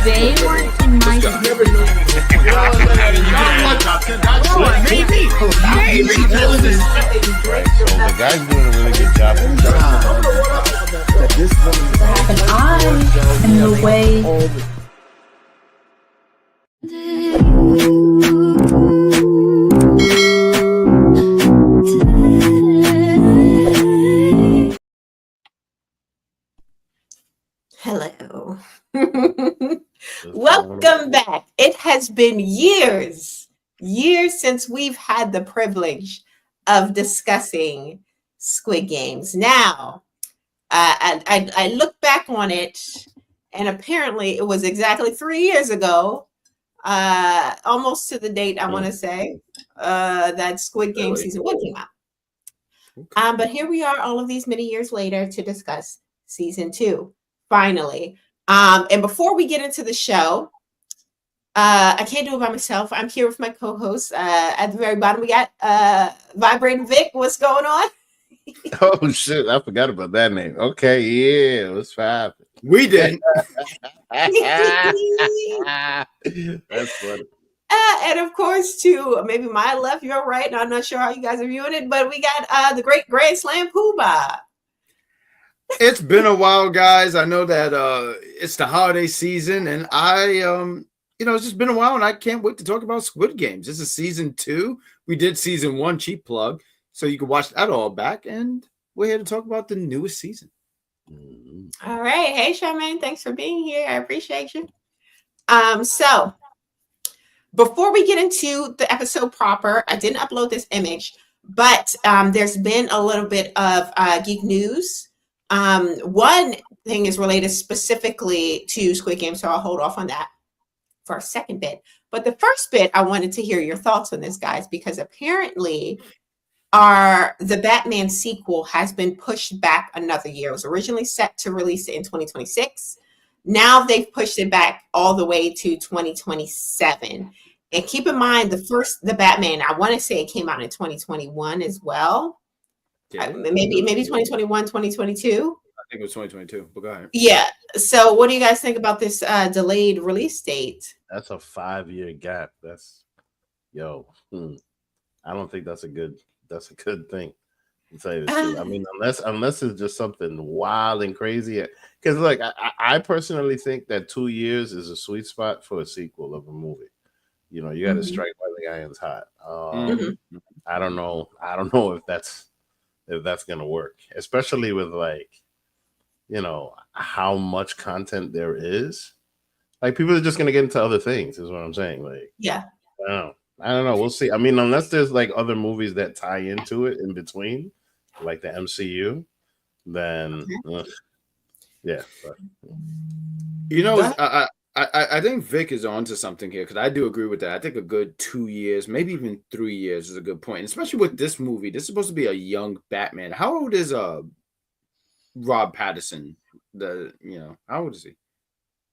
They weren't in my Never know. Maybe. So the guy's doing a really good job. And I am the way. Hello. Welcome back. It has been years since we've had the privilege of discussing Squid Games. Now, I look back on it, and apparently it was exactly 3 years ago, almost to the date, I want to say, that Squid Game season 1 came out. But here we are all of these many years later to discuss season 2, finally. And before we get into the show, I can't do it by myself. I'm here with my co-host. At the very bottom, we got Vibrating Vic. What's going on? Oh shit! I forgot about that name. Okay, yeah, it was fine. We didn't. That's funny. And of course, to maybe my left, your right, and I'm not sure how you guys are viewing it, but we got the great Grand Slam Poobah. It's been a while, guys. I know that it's the holiday season, and it's just been a while, and I can't wait to talk about Squid Games. This is season 2. We did season 1, cheap plug, so you can watch that all back, and we're here to talk about the newest season. All right. Hey, Charmaine, thanks for being here. I appreciate you. So before we get into the episode proper, I didn't upload this image, but there's been a little bit of geek news. One thing is related specifically to Squid Game, so I'll hold off on that for a second bit. But the first bit, I wanted to hear your thoughts on this, guys, because apparently the Batman sequel has been pushed back another year. It was originally set to release it in 2026. Now they've pushed it back all the way to 2027. And keep in mind, the Batman, I want to say it came out in 2021 as well. Yeah. Maybe 2021, 2022. I think it was 2022, but go ahead. Yeah. So what do you guys think about this delayed release date? That's a 5-year gap. That's I don't think that's a good thing. To tell you the truth. I mean, unless it's just something wild and crazy. Because look, I personally think that 2 years is a sweet spot for a sequel of a movie. You know, you got to strike while the iron's hot. I don't know if that's gonna work, especially with how much content there is. Like, people are just gonna get into other things, is what I'm saying. Like, yeah, I don't know. We'll see. I mean, unless there's like other movies that tie into it in between, like the MCU, then yeah. But. I think Vic is onto something here, because I do agree with that. I think a good 2 years, maybe even 3 years, is a good point. And especially with this movie, this is supposed to be a young Batman. How old is Rob Pattinson? How old is he?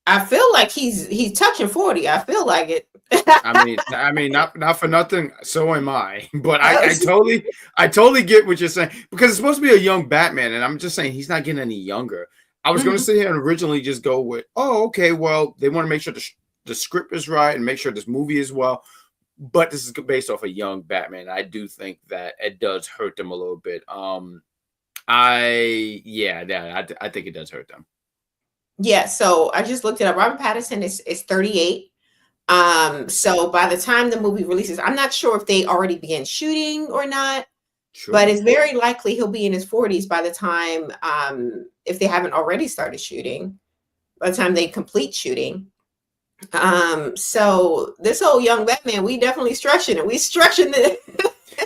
I feel like he's touching 40. I feel like it. I mean, not for nothing. So am I. But I totally get what you're saying, because it's supposed to be a young Batman, and I'm just saying he's not getting any younger. I was going to sit here and originally just go with, okay, well, they want to make sure the script is right and make sure this movie is well. But this is based off a young Batman. I do think that it does hurt them a little bit. I think it does hurt them. Yeah, so I just looked it up. Robert Pattinson is 38. So by the time the movie releases, I'm not sure if they already began shooting or not. Sure. But it's very likely he'll be in his 40s by the time, if they haven't already started shooting, by the time they complete shooting. So this whole young Batman, we definitely stretching it. We stretching it.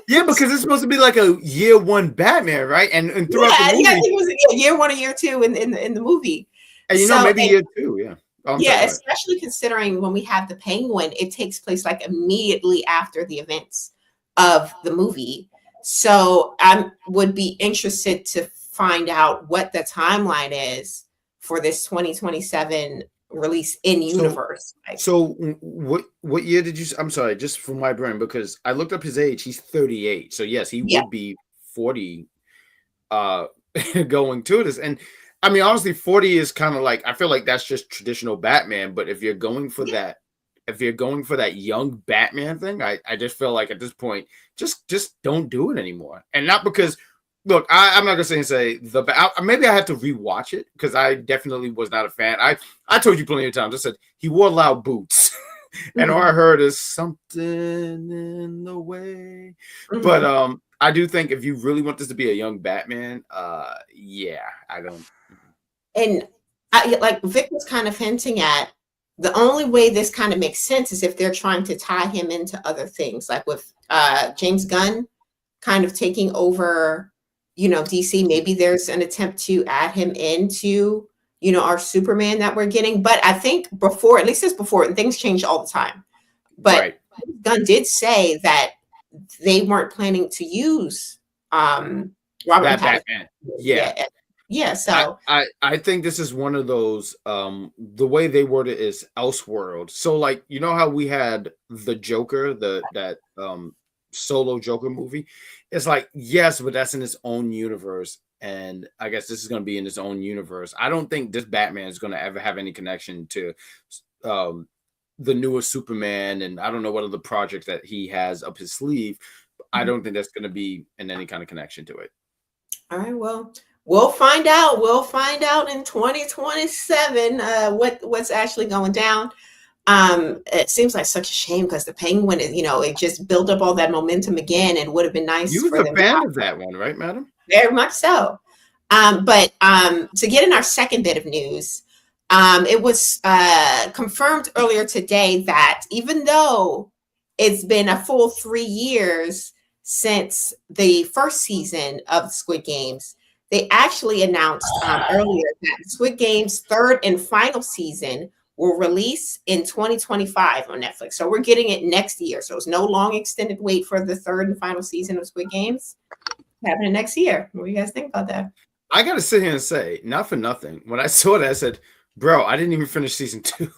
Yeah, because it's supposed to be like a year 1 Batman, right? And throughout the movie, I think it was year 1 or year 2 in the movie. And maybe year 2, yeah. Especially considering when we have the Penguin, it takes place like immediately after the events of the movie. So I would be interested to find out what the timeline is for this 2027 release in universe. So what year did you? I'm sorry, just for my brain, because I looked up his age. He's 38. So yes, he would be 40 going to this. And I mean, honestly, 40 is kind of like, I feel like that's just traditional Batman. But if you're going for that, young Batman thing, I just feel like at this point, just don't do it anymore. And not because, look, I'm not gonna say maybe I have to rewatch it because I definitely was not a fan. I told you plenty of times. I said he wore loud boots, and all I heard is something in the way. But I do think if you really want this to be a young Batman, yeah, I don't. And like Vic was kind of hinting at, the only way this kind of makes sense is if they're trying to tie him into other things, like with James Gunn kind of taking over, DC. Maybe there's an attempt to add him into, our Superman that we're getting. But I think before, at least before, things change all the time. But Right. Gunn did say that they weren't planning to use Robert That Pattinson. Batman. Yeah. Yeah, so I think this is one of those the way they word it is Elseworld. So like how we had the Joker, that solo Joker movie. It's like, yes, but that's in its own universe. And I guess this is going to be in its own universe. I don't think this Batman is going to ever have any connection to the newest Superman, and I don't know what other projects that he has up his sleeve. I don't think that's going to be in any kind of connection to it. All right, well, we'll find out. We'll find out in 2027 what's actually going down. It seems like such a shame because the Penguin, it just built up all that momentum again, and would have been nice. You were a fan of that one, right, madam? Very much so. But to get in our second bit of news, it was confirmed earlier today that even though it's been a full 3 years since the first season of Squid Games, they actually announced earlier that Squid Game's third and final season will release in 2025 on Netflix. So we're getting it next year. So it's no long extended wait for the third and final season of Squid Games. Happening next year. What do you guys think about that? I got to sit here and say, not for nothing, when I saw that, I said, bro, I didn't even finish season 2.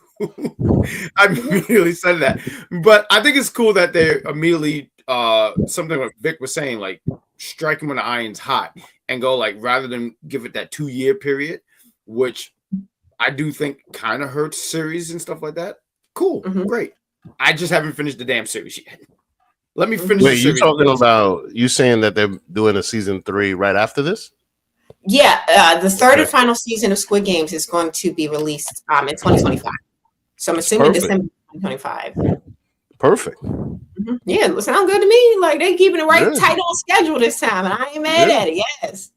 I immediately said that. But I think it's cool that they immediately, something like Vic was saying, like, strike him when the iron's hot and go, like, rather than give it that 2-year period, which I do think kind of hurts series and stuff like that. Cool. Great. I just haven't finished the damn series yet. Let me finish. Wait, you talking about, you saying that they're doing a season 3 right after this? Yeah, the third and final season of Squid Games is going to be released in 2025. So I'm assuming December 2025. Perfect. Yeah, it sounds good to me. Like they keeping it right tight on schedule this time, and I ain't mad at it. Yes.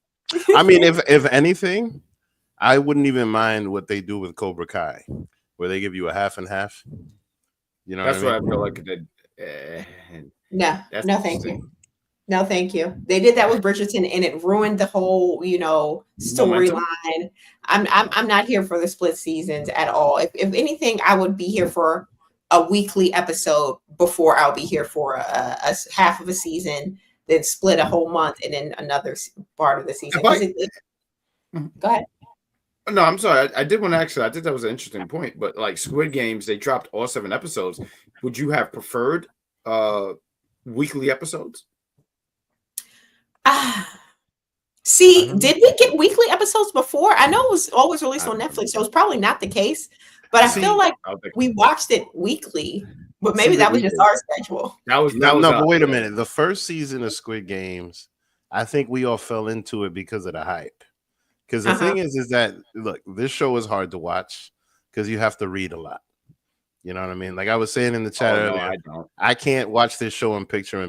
I mean, if anything, I wouldn't even mind what they do with Cobra Kai, where they give you a half and half. That's what I feel like they. No, thank you. No, thank you. They did that with Bridgerton, and it ruined the whole, storyline. I'm not here for the split seasons at all. If anything, I would be here for a weekly episode before I'll be here for a half of a season, then split a whole month, and then another part of the season. Go ahead. No, I'm sorry. I did want to actually. I think that was an interesting point. But like Squid Games, they dropped all 7 episodes. Would you have preferred weekly episodes? See, did we get weekly episodes before? I know it was always released on Netflix, so it's probably not the case. But I feel like we watched it weekly, but maybe that was just our schedule. But wait a minute. The first season of Squid Games, I think we all fell into it because of the hype. Because the thing is that, look, this show is hard to watch because you have to read a lot. You know what I mean? Like I was saying in the chat earlier, I can't watch this show in picture.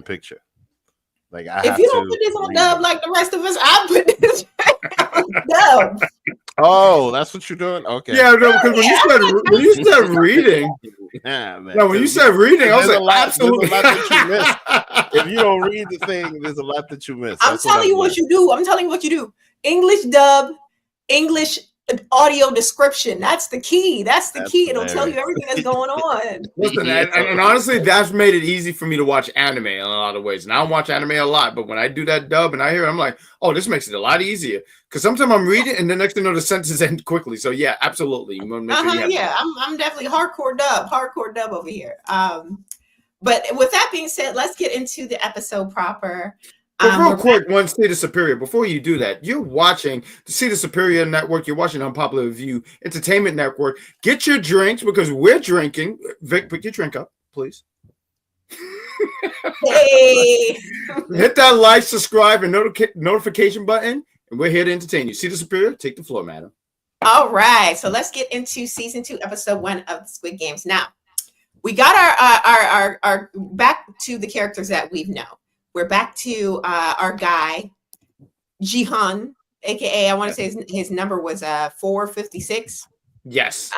Like if you don't put this on dub like the rest of us, I'll put this on dub. Oh, that's what you're doing? Okay. Yeah, no, because when you start reading, man. No, when you said reading, I was like, absolutely. There's a lot that you miss. If you don't read the thing, there's a lot that you miss. I'm telling you what you do. I'm telling you what you do. English dub, English audio description. That's the key. That's the key. It'll tell you everything that's going on. Listen, and honestly, that's made it easy for me to watch anime in a lot of ways. And I don't watch anime a lot, but when I do that dub and I hear it, I'm like, oh, this makes it a lot easier. Because sometimes I'm reading and the next thing you know, the sentences end quickly. So yeah, absolutely. I'm definitely hardcore dub over here. But with that being said, let's get into the episode proper. But real We're quick, one State of Superior, before you do that, you're watching the State of Superior Network, you're watching Unpopular Review Entertainment Network. Get your drinks because we're drinking. Vic, pick your drink up, please. Hey. Hit that like, subscribe, and notification button, and we're here to entertain you. State of Superior, take the floor, madam. All right, so let's get into season 2, episode 1 of the Squid Games. Now, we got our back to the characters that we know. We're back to our guy, Jihan, aka I want to say his number was 456. Yes.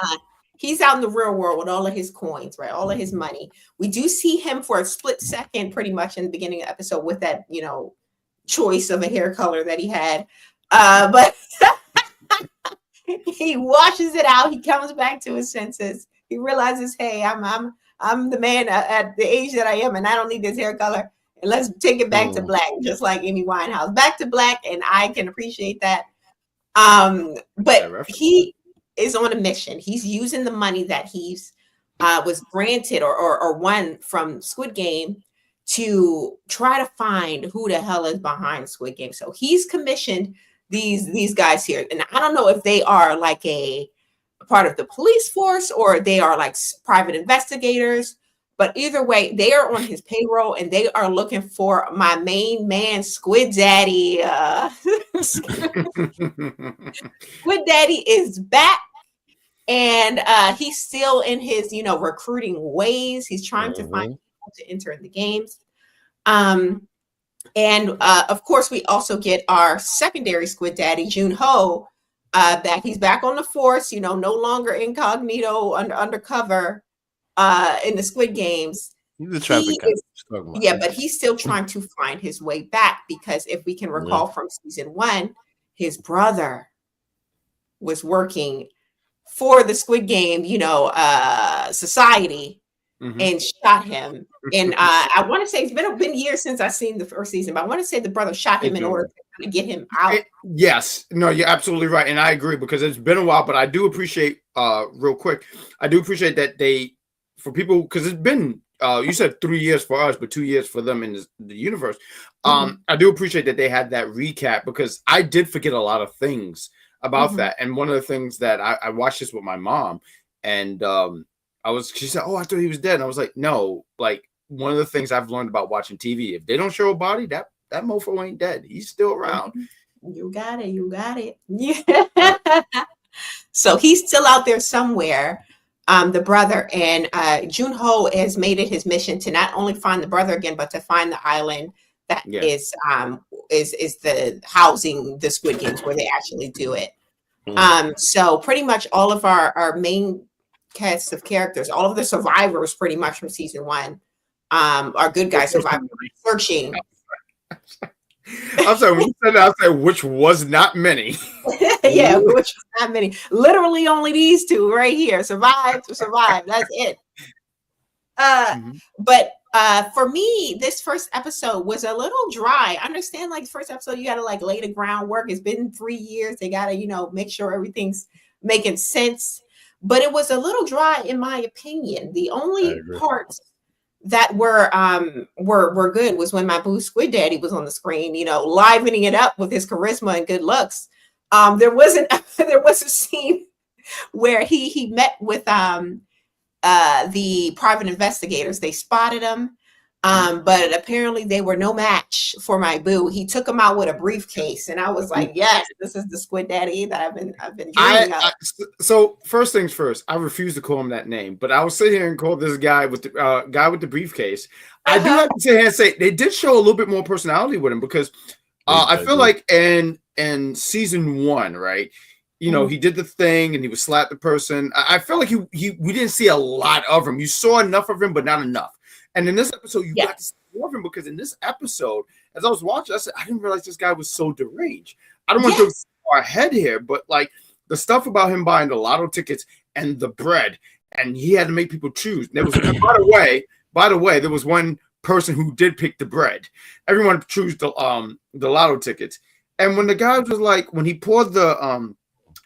He's out in the real world with all of his coins, right? All of his money. We do see him for a split second, pretty much in the beginning of the episode, with that, choice of a hair color that he had. But he washes it out. He comes back to his senses. He realizes, hey, I'm the man at the age that I am, and I don't need this hair color. And let's take it back to black, just like Amy Winehouse. Back to black, and I can appreciate that. But he is on a mission. He's using the money that he's was granted or won from Squid Game to try to find who the hell is behind Squid Game. So he's commissioned these guys here, and I don't know if they are like a part of the police force or they are like private investigators. But either way, they are on his payroll, and they are looking for my main man, Squid Daddy. Squid Daddy is back, and he's still in his, recruiting ways. He's trying to find people to enter in the games. And of course, we also get our secondary Squid Daddy, Jun-ho, that he's back on the force, no longer incognito, undercover. In the Squid Games, he's a traffic cop. But he's still trying to find his way back, because if we can recall from season 1, his brother was working for the Squid Game, society, and shot him. And I want to say it's been years since I've seen the first season, but I want to say the brother shot him in order to kind of get him out. Yes, no, you're absolutely right, and I agree, because it's been a while. But I do appreciate, real quick, I do appreciate that for people, because it's been you said 3 years for us, but 2 years for them in the universe. I do appreciate that they had that recap, because I did forget a lot of things about that. And one of the things that I watched this with my mom, and she said, "Oh, I thought he was dead." And I was like, "No, like one of the things I've learned about watching TV, if they don't show a body, that mofo ain't dead. He's still around." You got it. Yeah. So he's still out there somewhere. The brother, and Jun-ho has made it his mission to not only find the brother again, but to find the island that is the housing the Squid Games, where they actually do it. So pretty much all of our main cast of characters, all of the survivors, pretty much from season 1, are good guys survivors searching. I'm sorry, when you said that, I said, which was not many. Yeah, which was not many. Literally only these two right here. Survive. That's it. But for me, this first episode was a little dry. I understand, like, the first episode, you got to like lay the groundwork. It's been 3 years. They got to, make sure everything's making sense. But it was a little dry, in my opinion. The only parts that were good was when my boo Squid Daddy was on the screen, livening it up with his charisma and good looks. There was a scene where he met with the private investigators. They spotted him, but apparently they were no match for my boo. He took him out with a briefcase, and I was like, "Yes, this is the Squid Daddy that I've been dreaming of." So first things first, I refuse to call him that name, but I will sit here and call this guy with the briefcase. I do have to sit here and say they did show a little bit more personality with him, because I feel like in season 1, right? He did the thing and he would slap the person. I feel like we didn't see a lot of him. You saw enough of him, but not enough. And in this episode, you got to see more of him, because in this episode, as I was watching, I said, I didn't realize this guy was so deranged. I don't want to go far ahead here, but like the stuff about him buying the lotto tickets and the bread, and he had to make people choose. There was, by the way, there was one person who did pick the bread. Everyone chose the lotto tickets. And when the guy was like, when he poured the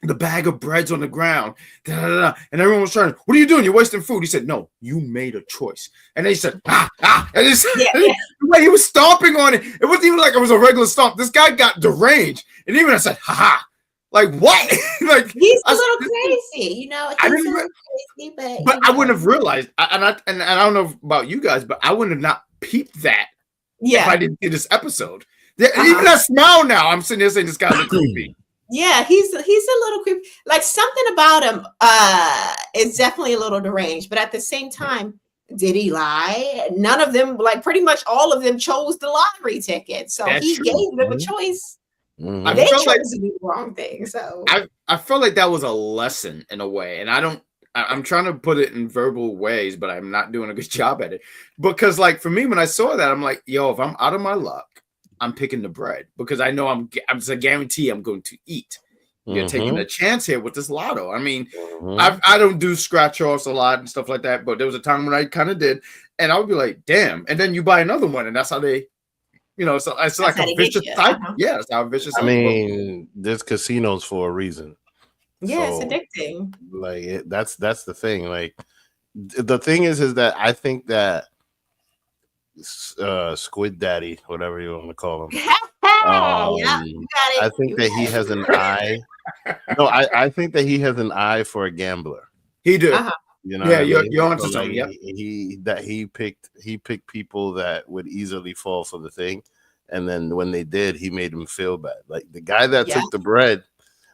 the bag of bread's on the ground. Da, da, da. And everyone was trying, what are you doing? You're wasting food. He said, no, you made a choice. And they said, ah. And the way he was stomping on it, it wasn't even like it was a regular stomp. This guy got deranged. And even I said, ha. Like, what? Like, he's a little crazy, you know. He's a little crazy, but I wouldn't have realized. And I don't know about you guys, but I wouldn't have not peeped that if I didn't see this episode. Even that smile now, I'm sitting there saying this guy's creepy. Yeah, he's a little creepy. Like something about him is definitely a little deranged, but at the same time, did he lie? None of them, like pretty much all of them, chose the lottery ticket. So he gave them a choice. Mm-hmm. They chose to do the wrong thing. So I felt like that was a lesson in a way, and I'm trying to put it in verbal ways, but I'm not doing a good job at it. Because like for me, when I saw that, I'm like, yo, if I'm out of my luck, I'm picking the bread because I know I'm a guarantee I'm going to eat. You're taking a chance here with this lotto. I mean, I don't do scratch offs a lot and stuff like that, but there was a time when I kind of did, and I would be like, damn. And then you buy another one, and that's how they. You know, so it's like a vicious cycle. Yeah, it's how vicious. I mean, there's casinos for a reason. Yeah, so, it's addicting. Like that's the thing. Like the thing is that I think that Squid Daddy, whatever you want to call him, I think that he has an eye. No, I think that he has an eye for a gambler. He do. You know, you're onto something. Yep. He picked people that would easily fall for the thing, and then when they did, he made them feel bad. Like the guy that took the bread,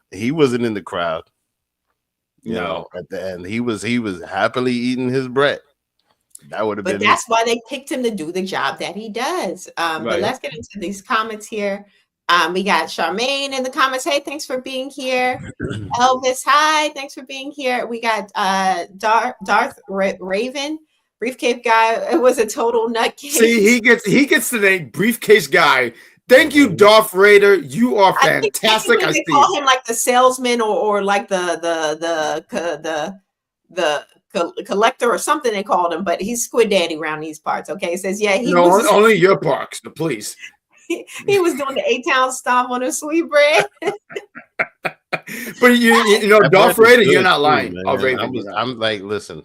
he wasn't in the crowd. You know, at the end, he was happily eating his bread. That would have been. But that's why they picked him to do the job that he does. But let's get into these comments here. We got Charmaine in the comments. Hey, thanks for being here. Elvis, hi, thanks for being here. We got Darth Raven, briefcase guy. It was a total nutcase. See, he gets the name briefcase guy. Thank you, Darth Raider. You are fantastic. I see. They call him like the salesman or like the collector or something they called him, but he's Squid Daddy around these parts. Okay, it says only your parks, please. He was doing the 8-town stomp on a sweet bread. But you know, Darth Raider, you're not lying. I'm like, listen,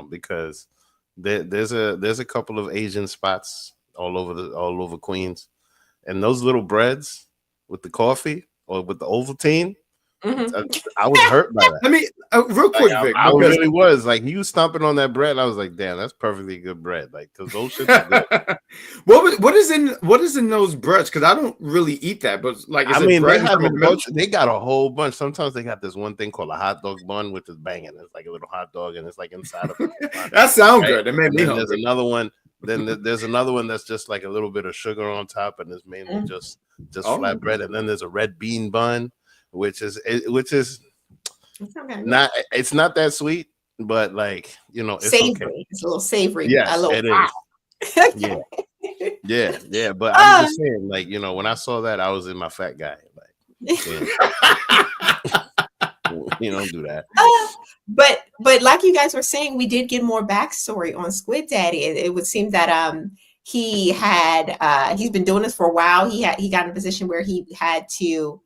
because there's a couple of Asian spots all over Queens, and those little breads with the coffee or with the Ovaltine. I was hurt by that. I mean, real quick, Vic. I really was like, you stomping on that bread. I was like, damn, that's perfectly good bread. Like, because those shit are good. What is in those breads? Because I don't really eat that, but like, they have a bunch. They got a whole bunch. Sometimes they got this one thing called a hot dog bun, which is banging. It's like a little hot dog, and it's like inside of it. That sounds good. It made me hungry. There's another one. Then there's another one that's just like a little bit of sugar on top, and it's mainly just flat bread. And then there's a red bean bun, which is not. It's not that sweet, but like, you know, it's savory. Okay. It's a little savory. Yes, it is. Yeah. But I'm just saying, like, you know, when I saw that, I was in my fat guy. Like, you don't do that. But like you guys were saying, we did get more backstory on Squid Daddy. It would seem that he's been doing this for a while. He got in a position where he had to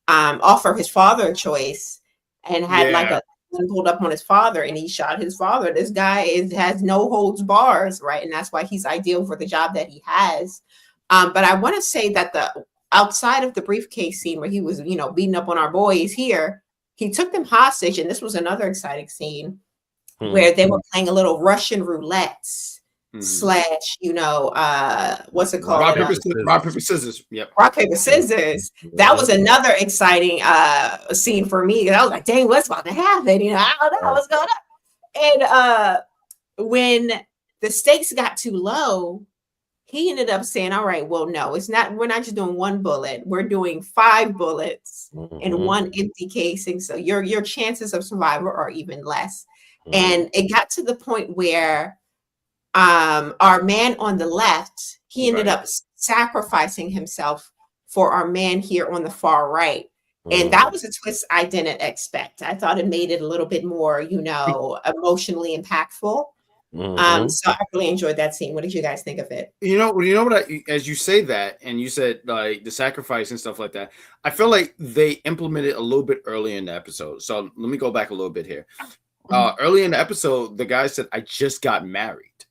offer his father a choice and had like a pulled up on his father, and he shot his father. This guy has no holds bars, right? And that's why he's ideal for the job that he has. But I want to say that the outside of the briefcase scene where he was, you know, beating up on our boys here, he took them hostage, and this was another exciting scene where they were playing a little Russian roulette slash, you know, what's it called? Rock, paper, scissors. Yep. Rock, paper, scissors. That was another exciting scene for me. I was like, dang, what's about to happen? You know, I don't know what's going on. And when the stakes got too low, he ended up saying, all right, well, no, it's not. We're not just doing one bullet. We're doing 5 bullets in one empty casing. So your chances of survival are even less. And it got to the point where our man on the left, he ended up sacrificing himself for our man here on the far right. And that was a twist I didn't expect. I thought it made it a little bit more, you know, emotionally impactful. So I really enjoyed that scene. What did you guys think of it? You know what? As you say that, and you said like the sacrifice and stuff like that, I feel like they implemented a little bit early in the episode. So let me go back a little bit here. Early in the episode, the guy said, "I just got married,"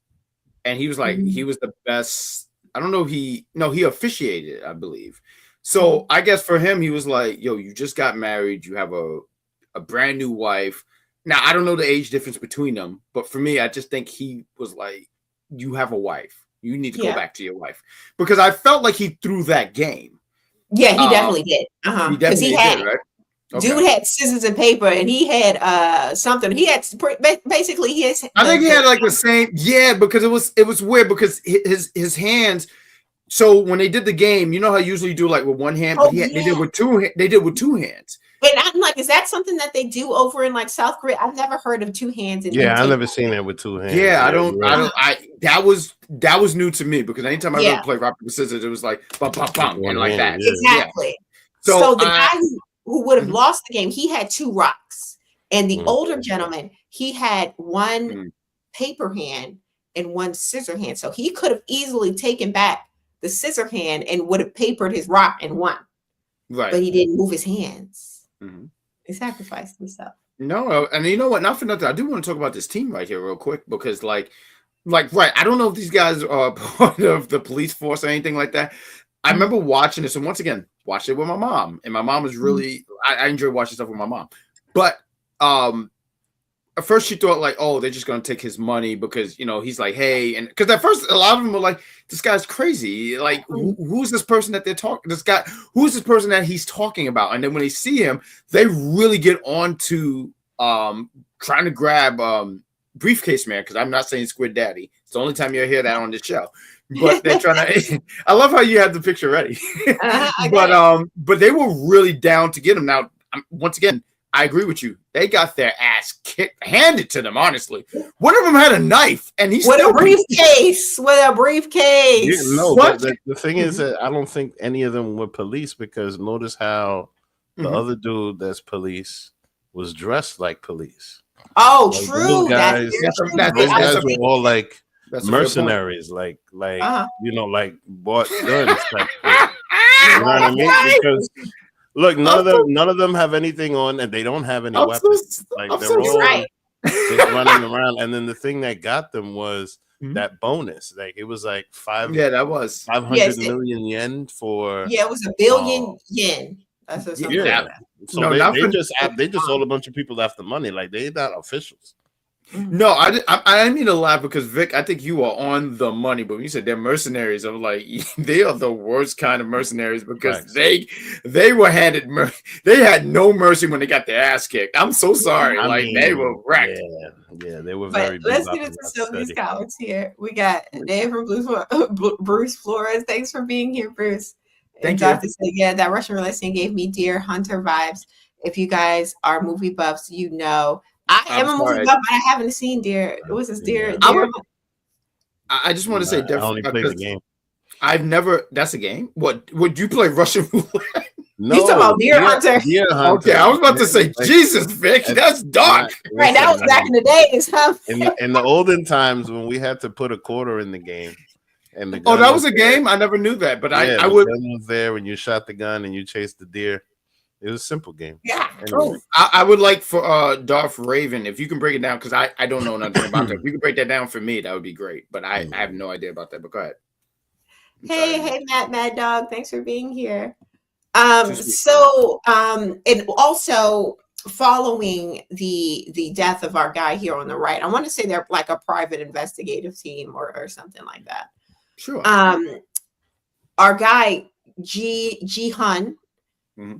and he was like, he was the best. I don't know. He officiated, I believe. So I guess for him, he was like, "Yo, you just got married. You have a brand new wife." Now, I don't know the age difference between them, but for me, I just think he was like, you have a wife. You need to go back to your wife. Because I felt like he threw that game. Yeah, he definitely did. He definitely did, right? Okay. Dude had scissors and paper, and he had something. He had basically his. I think he had like the same. Yeah, because it was weird because his hands. So when they did the game, you know how usually you do like with one hand, but they did with two. They did with two hands. And I'm like, is that something that they do over in like South Korea? I've never heard of two hands. I've never seen that with two hands. Yeah, that was new to me because anytime I ever played rock paper scissors, it was like bum bum bum and like that. Exactly. Yeah. So the guy who would have lost the game, he had two rocks, and the older gentleman, he had one paper hand and one scissor hand. So he could have easily taken back the scissor hand and would have papered his rock and won. Right. But he didn't move his hands. He sacrificed himself. No, and you know what? Not for nothing. I do want to talk about this team right here real quick because like right. I don't know if these guys are part of the police force or anything like that. I remember watching this, and once again, watched it with my mom, and my mom was really. I enjoy watching stuff with my mom, but at first she thought like, oh, they're just gonna take his money because he's like, hey, and because at first a lot of them were like, this guy's crazy. Like, who's this person that they're talking? This guy, who's this person that he's talking about? And then when they see him, they really get on to trying to grab Briefcase Man, because I'm not saying Squid Daddy. It's the only time you'll hear that on this show. But they're trying to. I love how you have the picture ready. But they were really down to get him. Now, once again, I agree with you. They got their ass handed to them, honestly. One of them had a knife, and he's with a briefcase. Yeah, no, but the thing is that I don't think any of them were police, because notice how the other dude that's police was dressed like police. Oh, like, true. Those guys were all like mercenaries, like like bought guns. You know what I mean? Because look, none of them have anything on, and they don't have any weapons. They're all just running around. And then the thing that got them was that bonus. Like it was like 500 million yen for. Yeah, it was $1 billion yen. That's what something. Yeah. So they just sold a bunch of people after money. Like they're not officials. No, I didn't mean to laugh because Vic, I think you are on the money. But when you said they're mercenaries, I'm like, they are the worst kind of mercenaries because they were handed they had no mercy when they got their ass kicked. I'm so sorry, they were wrecked. Yeah, they were very. Let's get into some of these comments here. We got Dave from Bruce Flores. Thanks for being here, Bruce. Thank you. Yeah, that Russian roulette scene gave me Deer Hunter vibes. If you guys are movie buffs, you know. I am a movie buff, but I haven't seen Deer. What's this Deer? I just want to say, I only played the game. I've never. That's a game. What would you play Russian roulette? No, he's talking about Deer Hunter. Deer Hunter. Okay, I was about to say, Jesus, Vic, that's dark. Right, that was back in the days, huh? In the olden times when we had to put a quarter in the game. And that was a game? I never knew that, but I would. The gun was there when you shot the gun and you chased the deer. It was a simple game. Yeah. Anyway. I would like for Darth Raven, if you can break it down, because I don't know nothing about that. If you can break that down for me, that would be great. But I have no idea about that. But go ahead. Hey, Mad Dog. Thanks for being here. And also following the death of our guy here on the right, I want to say they're like a private investigative team or something like that. Sure. Our guy Ji Hun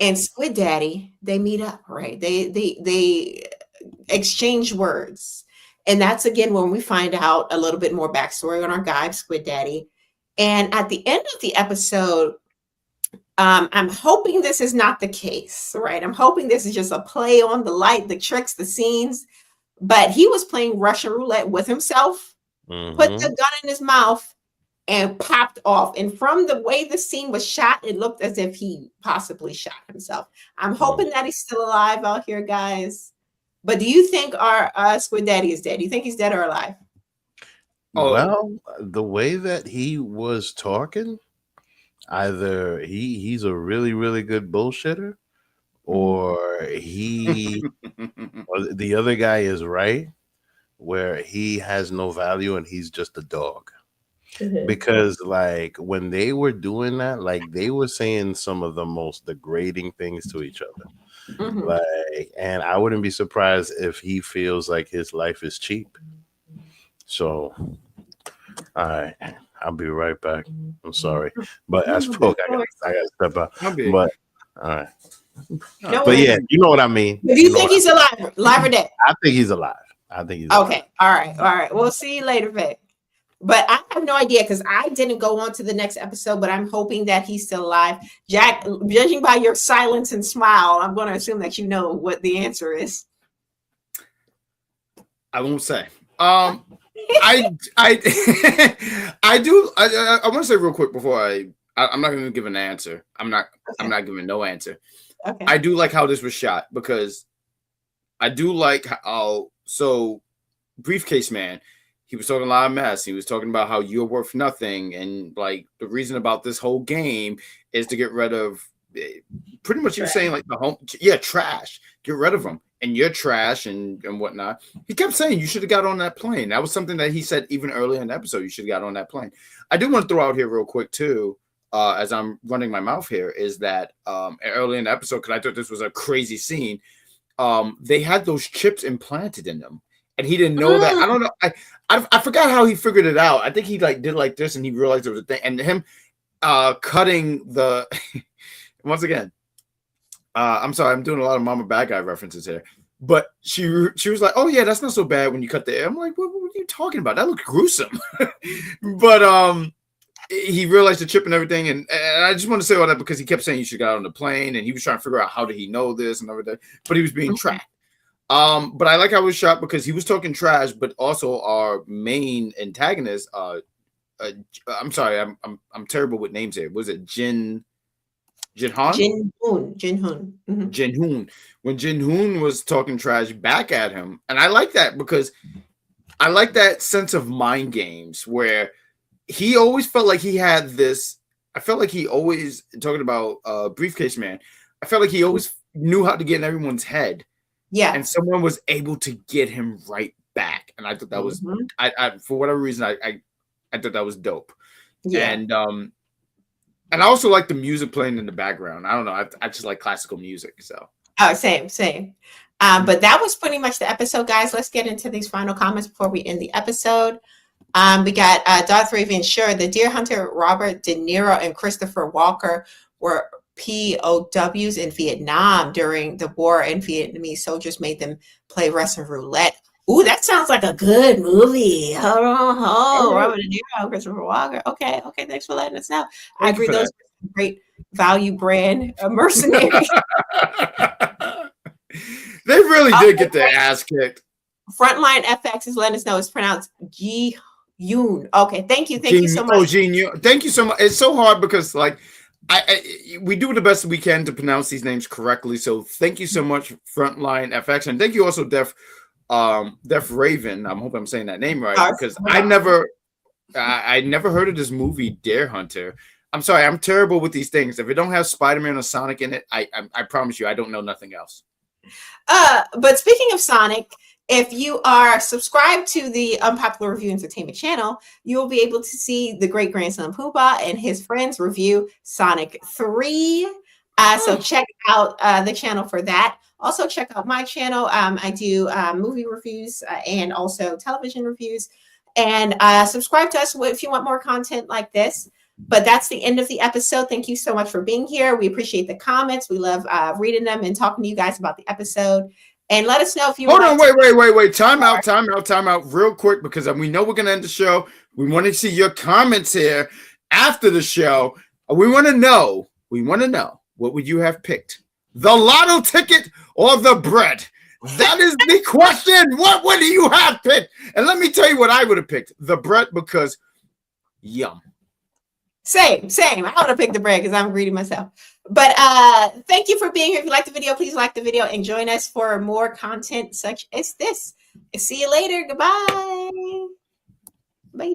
and Squid Daddy, they meet up, right? They exchange words, and that's again when we find out a little bit more backstory on our guy Squid Daddy. And at the end of the episode, I'm hoping this is not the case, right? I'm hoping this is just a play on the light, the tricks, the scenes. But he was playing Russian roulette with himself, put the gun in his mouth, and popped off. And from the way the scene was shot, it looked as if he possibly shot himself. I'm hoping that he's still alive out here, guys. But do you think our Squid Daddy is dead? Do you think he's dead or alive? Oh, Well, the way that he was talking, either he's a really really good bullshitter, or he or the other guy is right, where he has no value and he's just a dog. Because like when they were doing that, like they were saying some of the most degrading things to each other. Mhm. Like, and I wouldn't be surprised if he feels like his life is cheap. So, all right, I'll be right back. I'm sorry, but I spoke. I got to step out. I'll be. But all right, No but worries. yeah, you know what I mean. Do you know think what he's alive, live or dead? I think he's alive. I think he's alive. Okay. All right. We'll see you later, Vic. But I have no idea because I didn't go on to the next episode, but I'm hoping that he's still alive. Jack, judging by your silence and smile, I'm going to assume that you know what the answer is. I won't say. I I do. I want to say real quick before I'm not going to give an answer. I'm not giving no answer. Okay. I do like how this was shot because I do like how Briefcase Man. He was talking a lot of mess. He was talking about how you're worth nothing, and like the reason about this whole game is to get rid of. Pretty much, he was saying like trash. Get rid of them, and you're trash and whatnot. He kept saying you should have got on that plane. That was something that he said even earlier in the episode. You should have got on that plane. I do want to throw out here real quick too, as I'm running my mouth here, is that early in the episode, because I thought this was a crazy scene. They had those chips implanted in them. And he didn't know that. I don't know. I forgot how he figured it out. I think he like did like this, and he realized there was a thing. And him cutting the once again. I'm sorry, I'm doing a lot of Mama Bad Guy references here. But she was like, "Oh yeah, that's not so bad when you cut the air." I'm like, "What are you talking about? That looks gruesome." But he realized the chip and everything, and I just want to say all that because he kept saying you should get on the plane, and he was trying to figure out how did he know this and everything. But he was being tracked. But I like how it was shot because he was talking trash, but also our main antagonist. I'm sorry, I'm terrible with names here. Was it Jin Han? Jin Hoon. Mm-hmm. Jin Hoon. When Jin Hoon was talking trash back at him, and I like that because I like that sense of mind games where he always felt like he had this. I felt like he always talking about Briefcase Man. I felt like he always knew how to get in everyone's head. Yeah. And someone was able to get him right back. And I thought that was I for whatever reason I thought that was dope. Yeah. And I also like the music playing in the background. I don't know. I just like classical music. So same. But that was pretty much the episode, guys. Let's get into these final comments before we end the episode. We got Darth Raven. Sure, the Deer Hunter, Robert De Niro, and Christopher Walker were POWs in Vietnam during the war, and Vietnamese soldiers made them play Russian roulette. Ooh, that sounds like a good movie. Robert De Niro, Christopher Walker. Okay, thanks for letting us know. I agree, those are great value brand mercenaries. They really did get their ass kicked. Frontline FX is letting us know it's pronounced Ji Yoon. Okay, thank you so much. Oh, Jin Yoon. Thank you so much. It's so hard because like we do the best we can to pronounce these names correctly. So thank you so much, Frontline FX, and thank you also, Def Raven. I hope I'm saying that name right because I never heard of this movie, Dare Hunter. I'm sorry, I'm terrible with these things. If it don't have Spider-Man or Sonic in it, I promise you, I don't know nothing else. But speaking of Sonic, if you are subscribed to the Unpopular Review Entertainment channel, you will be able to see the great grandson Poopa and his friends review Sonic 3. So check out the channel for that. Also check out my channel. I do movie reviews and also television reviews. And subscribe to us if you want more content like this. But that's the end of the episode. Thank you so much for being here. We appreciate the comments. We love reading them and talking to you guys about the episode. And let us know if you wait. Time out real quick because we know we're going to end the show. We want to see your comments here after the show. We want to know, what would you have picked? The lotto ticket or the bread? That is the question. What would you have picked? And let me tell you what I would have picked. The bread because yum. Same. I would have picked the bread because I'm greedy myself. But thank you for being here. If you like the video, please like the video and join us for more content such as this. See you later. Goodbye. Bye bye.